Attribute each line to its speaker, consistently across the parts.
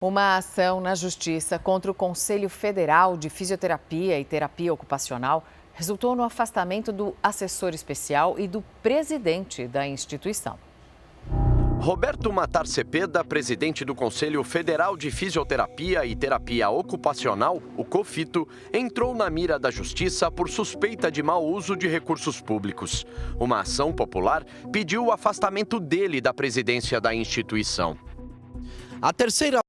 Speaker 1: Uma ação na Justiça contra o Conselho Federal de Fisioterapia e Terapia Ocupacional resultou no afastamento do assessor especial e do presidente da instituição.
Speaker 2: Roberto Matar Cepeda, presidente do Conselho Federal de Fisioterapia e Terapia Ocupacional, o COFITO, entrou na mira da Justiça por suspeita de mau uso de recursos públicos. Uma ação popular pediu o afastamento dele da presidência da instituição. A terceira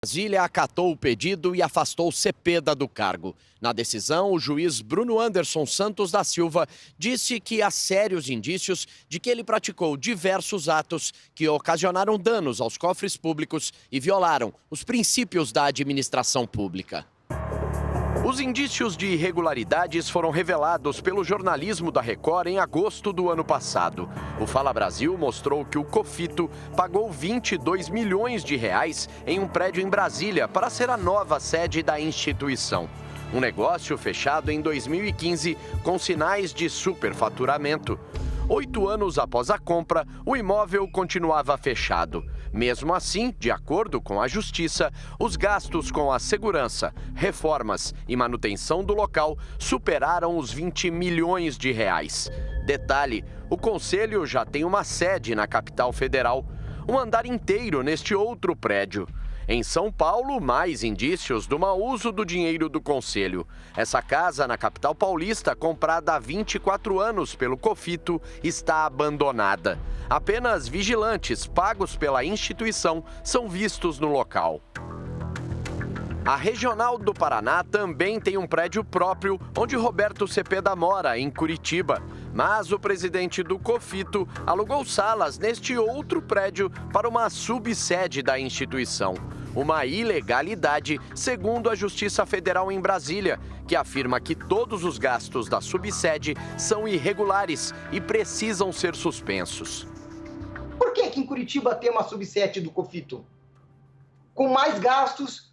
Speaker 2: Brasília acatou o pedido e afastou Cepeda do cargo. Na decisão, o juiz Bruno Anderson Santos da Silva disse que há sérios indícios de que ele praticou diversos atos que ocasionaram danos aos cofres públicos e violaram os princípios da administração pública. Os indícios de irregularidades foram revelados pelo jornalismo da Record em agosto do ano passado. O Fala Brasil mostrou que o COFITO pagou 22 milhões de reais em um prédio em Brasília para ser a nova sede da instituição. Um negócio fechado em 2015 com sinais de superfaturamento. 8 anos após a compra, o imóvel continuava fechado. Mesmo assim, de acordo com a Justiça, os gastos com a segurança, reformas e manutenção do local superaram os 20 milhões de reais. Detalhe, o Conselho já tem uma sede na capital federal, um andar inteiro neste outro prédio. Em São Paulo, mais indícios do mau uso do dinheiro do Conselho. Essa casa na capital paulista, comprada há 24 anos pelo COFITO, está abandonada. Apenas vigilantes pagos pela instituição são vistos no local. A Regional do Paraná também tem um prédio próprio onde Roberto Cepeda mora, em Curitiba. Mas o presidente do COFITO alugou salas neste outro prédio para uma subsede da instituição. Uma ilegalidade, segundo a Justiça Federal em Brasília, que afirma que todos os gastos da subsede são irregulares e precisam ser suspensos.
Speaker 3: Por que em Curitiba tem uma subsede do COFITO? Com mais gastos,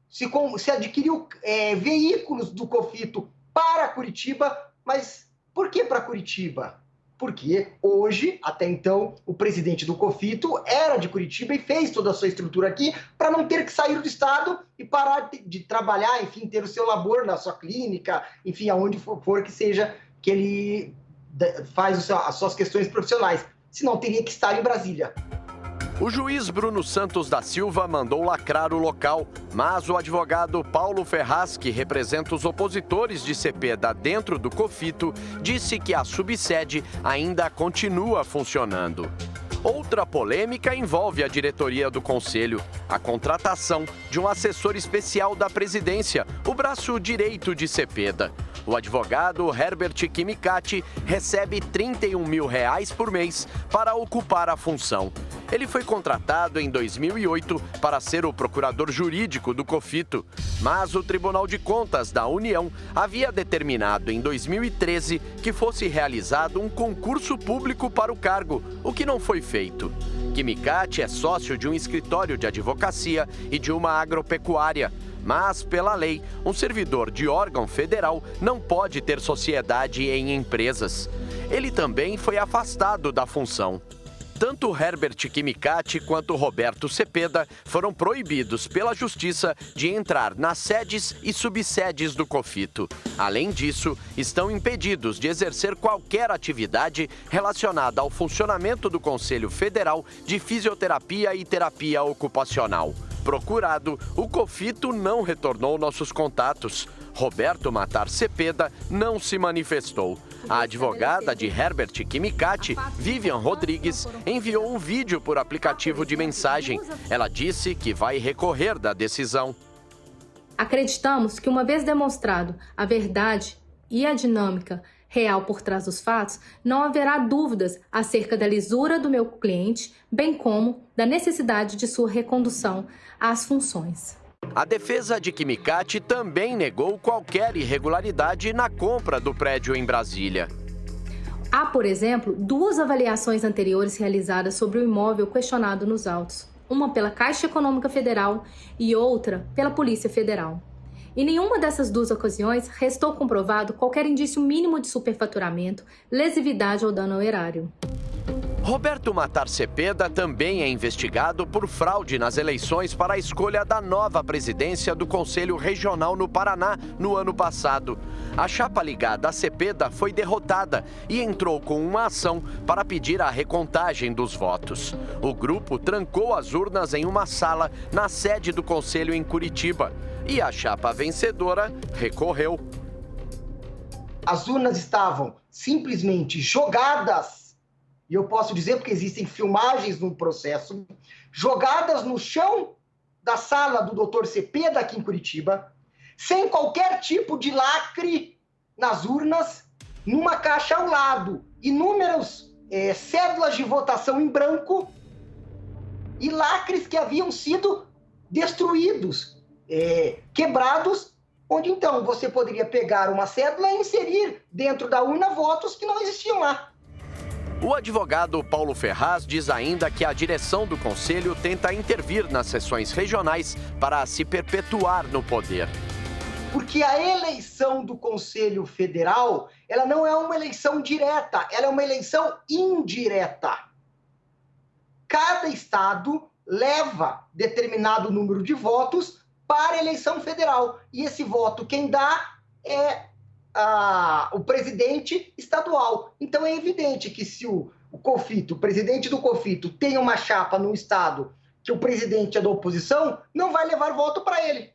Speaker 3: se adquiriu veículos do COFITO para Curitiba, mas por que para Curitiba? Porque hoje, até então, o presidente do COFITO era de Curitiba e fez toda a sua estrutura aqui para não ter que sair do estado e parar de trabalhar, enfim, ter o seu labor na sua clínica, enfim, aonde for que seja que ele faz as suas questões profissionais. Senão teria que estar em Brasília.
Speaker 2: O juiz Bruno Santos da Silva mandou lacrar o local, mas o advogado Paulo Ferraz, que representa os opositores de Cepeda dentro do COFITO, disse que a subsede ainda continua funcionando. Outra polêmica envolve a diretoria do Conselho, a contratação de um assessor especial da presidência, o braço direito de Cepeda. O advogado Herbert Kimicati recebe R$ 31 mil por mês para ocupar a função. Ele foi contratado em 2008 para ser o procurador jurídico do COFITO, mas o Tribunal de Contas da União havia determinado em 2013 que fosse realizado um concurso público para o cargo, o que não foi feito. Kimicati é sócio de um escritório de advocacia e de uma agropecuária. Mas, pela lei, um servidor de órgão federal não pode ter sociedade em empresas. Ele também foi afastado da função. Tanto Herbert Kimicati quanto Roberto Cepeda foram proibidos pela Justiça de entrar nas sedes e subsedes do COFITO. Além disso, estão impedidos de exercer qualquer atividade relacionada ao funcionamento do Conselho Federal de Fisioterapia e Terapia Ocupacional. Procurado, o COFITO não retornou nossos contatos. Roberto Matar Cepeda não se manifestou. A advogada de Herbert Kimicati, Vivian Rodrigues, enviou um vídeo por aplicativo de mensagem. Ela disse que vai recorrer da decisão.
Speaker 4: Acreditamos que, uma vez demonstrado a verdade e a dinâmica real por trás dos fatos, não haverá dúvidas acerca da lisura do meu cliente, bem como da necessidade de sua recondução às funções.
Speaker 2: A defesa de Kimicati também negou qualquer irregularidade na compra do prédio em Brasília.
Speaker 4: Há, por exemplo, 2 avaliações anteriores realizadas sobre o imóvel questionado nos autos, uma pela Caixa Econômica Federal e outra pela Polícia Federal. Em nenhuma dessas 2 ocasiões restou comprovado qualquer indício mínimo de superfaturamento, lesividade ou dano ao erário.
Speaker 2: Roberto Matar Cepeda também é investigado por fraude nas eleições para a escolha da nova presidência do Conselho Regional no Paraná no ano passado. A chapa ligada a Cepeda foi derrotada e entrou com uma ação para pedir a recontagem dos votos. O grupo trancou as urnas em uma sala na sede do Conselho em Curitiba e a chapa vencedora recorreu.
Speaker 3: As urnas estavam simplesmente jogadas, e eu posso dizer porque existem filmagens no processo, jogadas no chão da sala do Dr. Cepeda aqui em Curitiba, sem qualquer tipo de lacre nas urnas, numa caixa ao lado, inúmeras cédulas de votação em branco e lacres que haviam sido destruídos, quebrados, onde então você poderia pegar uma cédula e inserir dentro da urna votos que não existiam lá.
Speaker 2: O advogado Paulo Ferraz diz ainda que a direção do Conselho tenta intervir nas sessões regionais para se perpetuar no poder.
Speaker 3: Porque a eleição do Conselho Federal, ela não é uma eleição direta, ela é uma eleição indireta. Cada estado leva determinado número de votos para a eleição federal. E esse voto quem dá é o presidente estadual. Então é evidente que se o COFITO, o presidente do COFITO, tem uma chapa no estado que o presidente é da oposição, não vai levar voto para ele.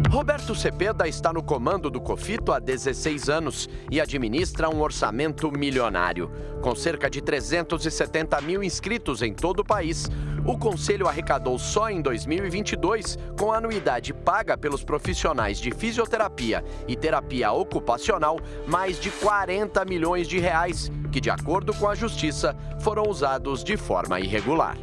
Speaker 2: Roberto Cepeda está no comando do COFITO há 16 anos e administra um orçamento milionário. Com cerca de 370 mil inscritos em todo o país, o Conselho arrecadou só em 2022, com a anuidade paga pelos profissionais de fisioterapia e terapia ocupacional, mais de 40 milhões de reais, que, de acordo com a Justiça, foram usados de forma irregular.